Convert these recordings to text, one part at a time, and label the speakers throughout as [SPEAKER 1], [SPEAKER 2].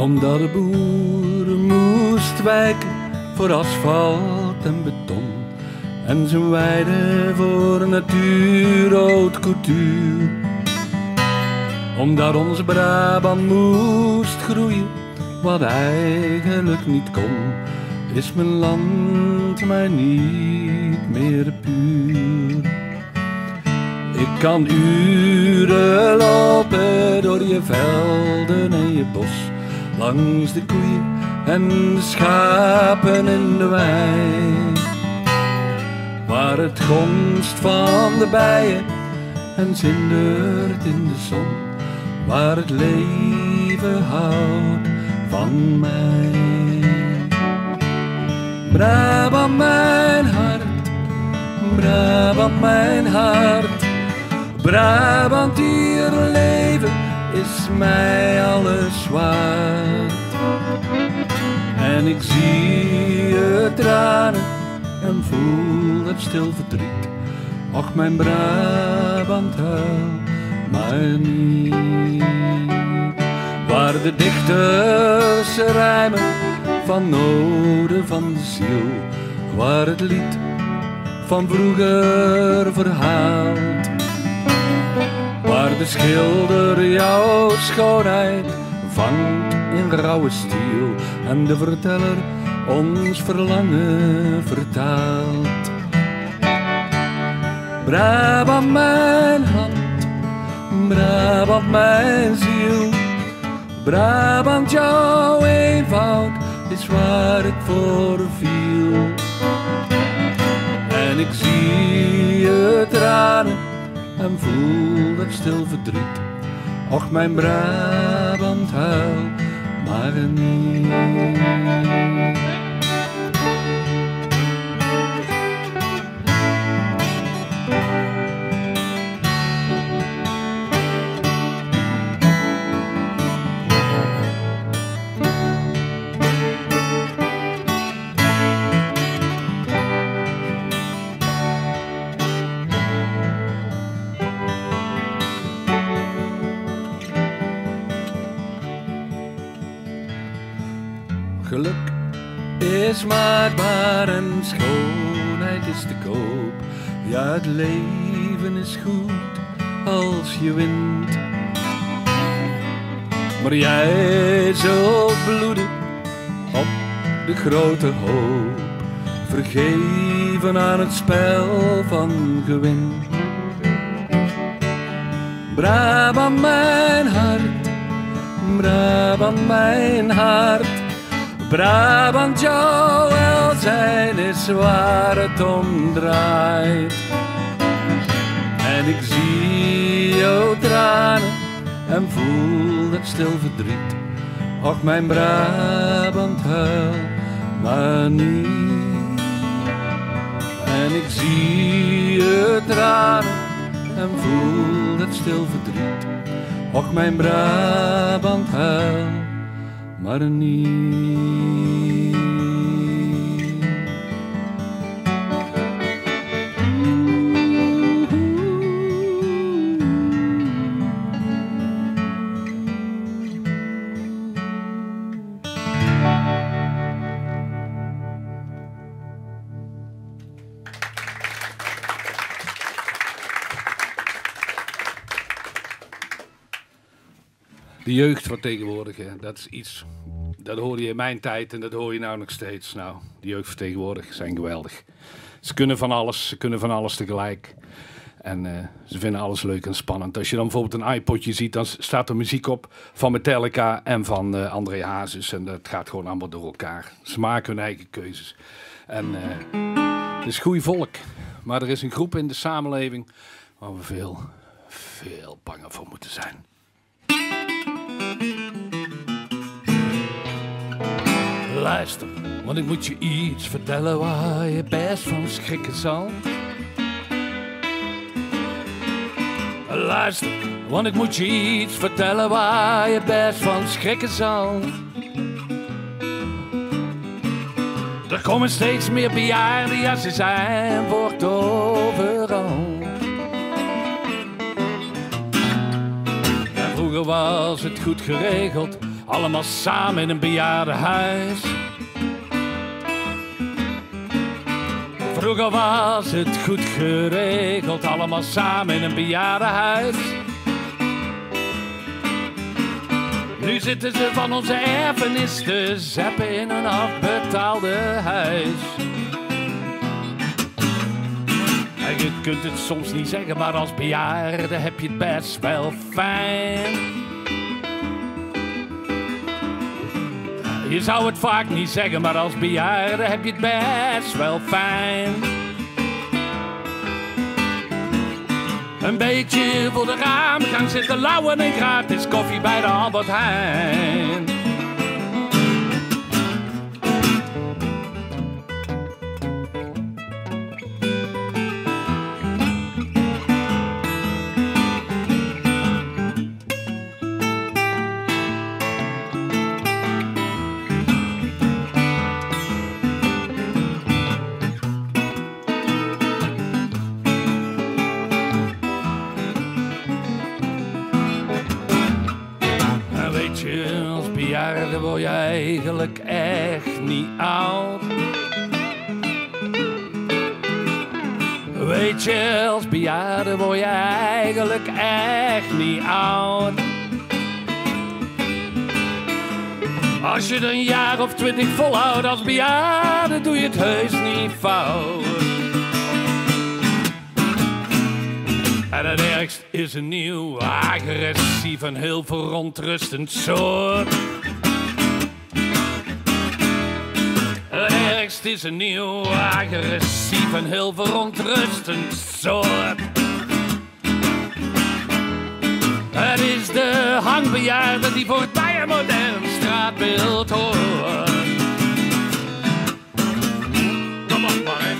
[SPEAKER 1] Omdat de boer moest wijken voor asfalt en beton en zijn weide voor natuur haute couture. Omdat onze Brabant moest groeien wat eigenlijk niet kon, is mijn land mij niet meer puur. Ik kan uren lopen door je velden en je bos, langs de koeien en de schapen in de wei, waar het gonst van de bijen en zindert in de zon, waar het leven houdt van mij. Brabant mijn hart, Brabant mijn hart, Brabant hier leven is mij alles waard. En ik zie je tranen en voel het stil verdriet. Och mijn Brabant huil maar niet. Waar de dichters rijmen van noden van de ziel, waar het lied van vroeger verhaalt, waar de schilder jouw schoonheid vangt in rauwe stiel en de verteller ons verlangen vertaalt. Brabant mijn hand, Brabant mijn ziel, Brabant jouw eenvoud is waar ik voor viel. En ik zie je tranen en voel het stil verdriet. Och mijn Brabant huil maar niet. Geluk is maakbaar en schoonheid is te koop. Ja, het leven is goed als je wint. Maar jij zult bloeden op de grote hoop, vergeven aan het spel van gewin. Brabant mijn hart, Brabant mijn hart, Brabant jouw welzijn is waar het om draait. En ik zie jouw tranen en voel het stil verdriet. Och mijn Brabant huil maar niet. En ik zie je tranen en voel het stil verdriet. Och mijn Brabant huil maar niet. De jeugd van tegenwoordig, dat is iets, dat hoorde je in mijn tijd en dat hoor je nou nog steeds. Nou, de jeugd van tegenwoordig zijn geweldig. Ze kunnen van alles tegelijk. En ze vinden alles leuk en spannend. Als je dan bijvoorbeeld een iPodje ziet, dan staat er muziek op van Metallica en van André Hazes. En dat gaat gewoon allemaal door elkaar. Ze maken hun eigen keuzes. En het is goed volk. Maar er is een groep in de samenleving waar we veel banger voor moeten zijn. Luister, want ik moet je iets vertellen waar je best van schrikken zal. Luister, want ik moet je iets vertellen waar je best van schrikken zal. Er komen steeds meer bejaarden, ja ze zijn wordt overal. En vroeger was het goed geregeld, allemaal samen in een bejaardenhuis. Vroeger was het goed geregeld, allemaal samen in een bejaardenhuis. Nu zitten ze van onze erfenis te zappen in een afbetaalde huis. En je kunt het soms niet zeggen, maar als bejaarde heb je het best wel fijn. Je zou het vaak niet zeggen, maar als bejaarde heb je het best wel fijn. Een beetje voor de raam gaan zitten lauwen en gratis koffie bij de Albert Heijn. Als bejaarde word je eigenlijk echt niet oud. Weet je, als bejaarde word je eigenlijk echt niet oud. Als je er een jaar of 20 volhoudt als bejaarde, doe je het heus niet fout. En het ergst is een nieuw, agressief en heel verontrustend soort. Het ergst is een nieuw, agressief en heel verontrustend soort. Het is de hangbejaarde die voorbij een modern straatbeeld hoort. Kom op maar, hè.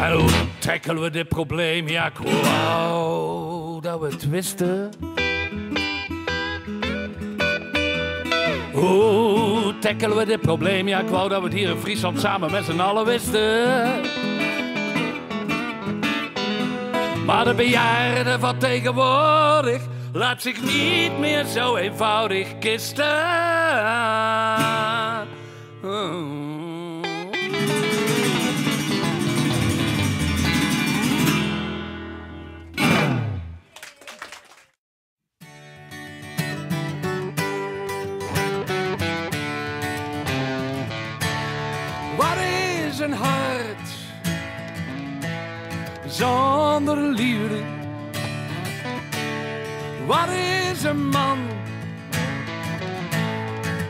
[SPEAKER 1] En hoe tackelen we dit probleem? Ja, ik wou dat we het wisten. Hoe tackelen we dit probleem? Ja, ik wou dat we het hier in Friesland samen met z'n allen wisten. Maar de bejaarde van tegenwoordig laat zich niet meer zo eenvoudig kisten. Wat is een hart zonder liefde? Wat is een man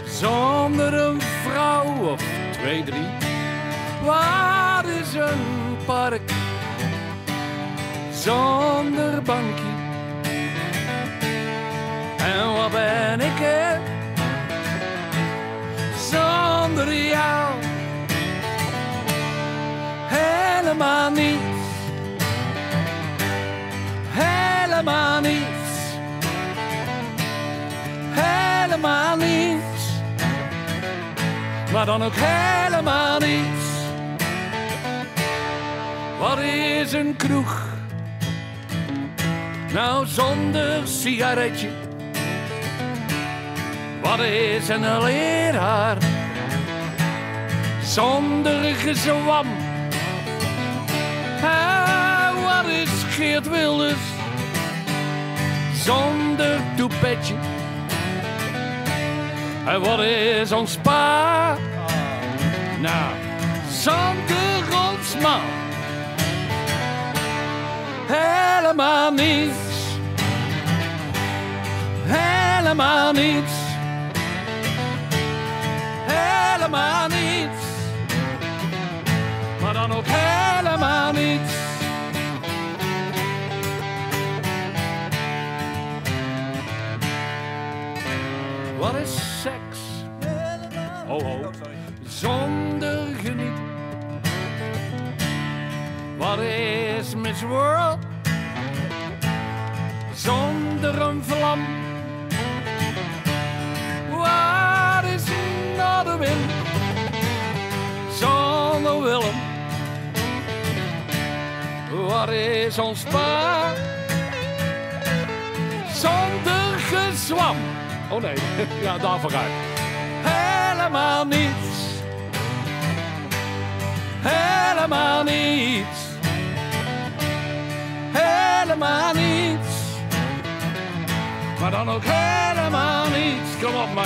[SPEAKER 1] zonder een vrouw of 2, 3? Wat is een park zonder bankje? En wat ben ik er zonder jou? Helemaal niets, helemaal niets, helemaal niets, maar dan ook helemaal niets. Wat is een kroeg nou zonder sigaretje? Wat is een leraar zonder gezwam? Wat is Geert Wilders zonder toepetje? En wat is ons pa? Nou, zonder ons man. Helemaal niets, helemaal niets, helemaal niets, maar dan ook helemaal niets. Wat is seks? Ho ho. Zonder genieten. this world zonder een vlam. Wat is nou de wind zonder Willem? Wat is ons paard zonder gezwam? Oh nee, ja, daar vooruit. Helemaal niets. Helemaal niets. Helemaal niets. Maar dan ook helemaal niets. Kom op, man.